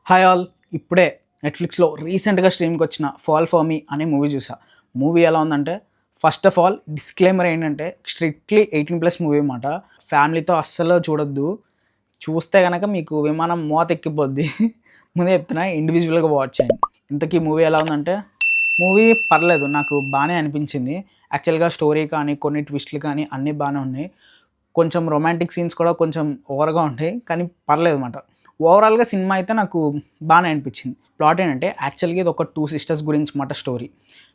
Hi all. ఇప్పుడే నెట్‌ఫ్లిక్స్‌లో రీసెంట్‌గా స్ట్రీమ్‌కి వచ్చిన 'ఫాల్ ఫర్ మీ' అనే మూవీ చూసా. మూవీ ఎలా ఉందంటే, ఫస్ట్ ఆఫ్ ఆల్ డిస్క్లైమర్ ఏంటంటే స్ట్రిక్ట్‌లీ 18+ మూవీ అన్నమాట. ఫ్యామిలీతో అస్సలు చూడొద్దు. చూస్తే గనక మీకు విమానం మోతెక్కిపోద్ది. ముందే చెప్తున్నా, ఇండివిజువల్‌గా వాచ్ చేయండి. ఇంతకీ మూవీ ఎలా ఉందంటే, మూవీ పర్లేదు, నాకు బానే అనిపించింది. యాక్చువల్‌గా స్టోరీ కానీ, కొన్ని ట్విస్ట్‌లు కానీ అన్నీ బానే ఉన్నాయి. కొంచెం రొమాంటిక్ సీన్స్ కూడా కొంచెం ఓవర్‌గా ఉంటాయి. కానీ పర్లేదన్నమాట. ఓవరాల్‌గా సినిమా అయితే నాకు బానే అనిపించింది. ప్లాట్ ఏంటంటే, యాక్చువల్‌గా ఇది ఒక 2 సిస్టర్స్ గురించి మాట స్టోరీ.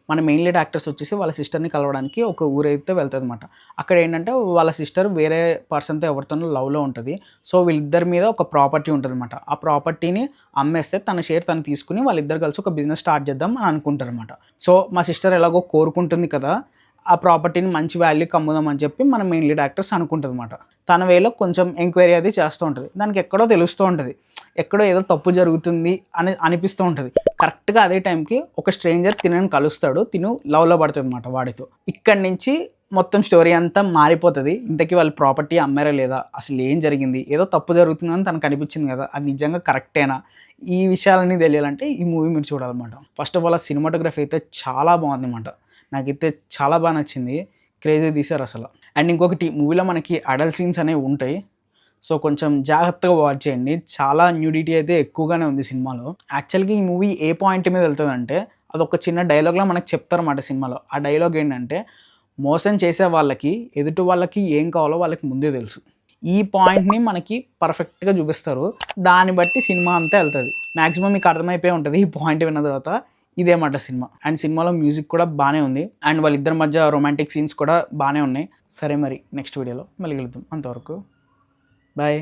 మన మెయిన్ లీడ్ యాక్టర్స్ వచ్చేసి వాళ్ళ సిస్టర్‌ని కలవడానికి ఒక ఊరైతే వెళ్తదన్నమాట. అక్కడ ఏంటంటే వాళ్ళ సిస్టర్ వేరే పర్సన్‌తో ఎవరితోనో లవ్‌లో ఉంటది. సో, వీళ్ళిద్దరి మీద ఒక ప్రాపర్టీ ఉంటదన్నమాట. ఆ ప్రాపర్టీని అమ్మేస్తే తన షేర్ తను తీసుకొని వాళ్ళిద్దరు కలిసి ఒక బిజినెస్ స్టార్ట్ చేద్దాం అని అనుకుంటారన్నమాట. సో, మా సిస్టర్ ఎలాగో కోరుకుంటుంది కదా! ఆ ప్రాపర్టీని మంచి వాల్యూకి అమ్ముదాం అని చెప్పి మన మెయిన్ లీడ్ యాక్టర్స్ అనుకుంటదన్నమాట. తన వేలో కొంచెం ఎంక్వైరీ అది చేస్తూ ఉంటది. దానికి ఎక్కడో తెలుస్తూ ఉంటది. ఎక్కడో ఏదో తప్పు జరుగుతుంది అని అనిపిస్తూ ఉంటది. కరెక్ట్‌గా అదే టైంకి ఒక స్ట్రేంజర్ తినని కలుస్తాడు. తిను లవ్‌లో పడతదన్నమాట వాడితో. ఇక్కడి నుంచి మొత్తం స్టోరీ అంతా మారిపోతది. ఇంతకీ వాళ్ళు ప్రాపర్టీ అమ్మారా లేదా? అసలు ఏం జరిగింది? ఏదో తప్పు జరుగుతుందని తనకు అనిపించింది కదా! అది నిజంగా కరెక్టేనా? ఈ విషయాలన్నీ తెలియాలంటే ఈ మూవీ మీరు చూడాలన్నమాట. ఫస్ట్ ఆఫ్ ఆల్ ఆ సినిమాటోగ్రఫీ అయితే చాలా బాగుందన్నమాట. నాకైతే చాలా బాగా నచ్చింది. క్రేజీ తీశారసల. అండ్ ఇంకొకటి, మూవీలో మనకి అడల్ట్ సీన్స్ అనేవి ఉంటాయి. సో, కొంచెం జాగ్రత్తగా వాచ్ చేయండి. చాలా న్యూడిటీ అయితే ఎక్కువగానే ఉంది సినిమాలో. యాక్చువల్‌గా ఈ మూవీ ఏ పాయింట్ మీద వెళ్తదంటే, అదొక చిన్న డైలాగ్‌లా మనకు చెప్తారన్నమాట సినిమాలో. ఆ డైలాగ్ ఏంటంటే, మోసం చేసే వాళ్ళకి, ఎదుటి వాళ్ళకి ఏం కావాలో వాళ్ళకి ముందే తెలుసు. ఈ పాయింట్‌ని మనకి పర్ఫెక్ట్‌గా చూపిస్తారు. దాన్ని బట్టి సినిమా అంతా ఎళ్తది. మాక్సిమం మీకు అర్థమైపోయి ఉంటది ఈ పాయింట్ విన్న తర్వాత. ఇదే మాట సినిమా. అండ్ సినిమాలో మ్యూజిక్ కూడా బానే ఉంది. అండ్ వాళ్ళిద్దరి మధ్య రొమాంటిక్ సీన్స్ కూడా బానే ఉన్నాయి. సరే మరి నెక్స్ట్ వీడియోలో మళ్ళీ కలుద్దాం. అంతవరకు బాయ్.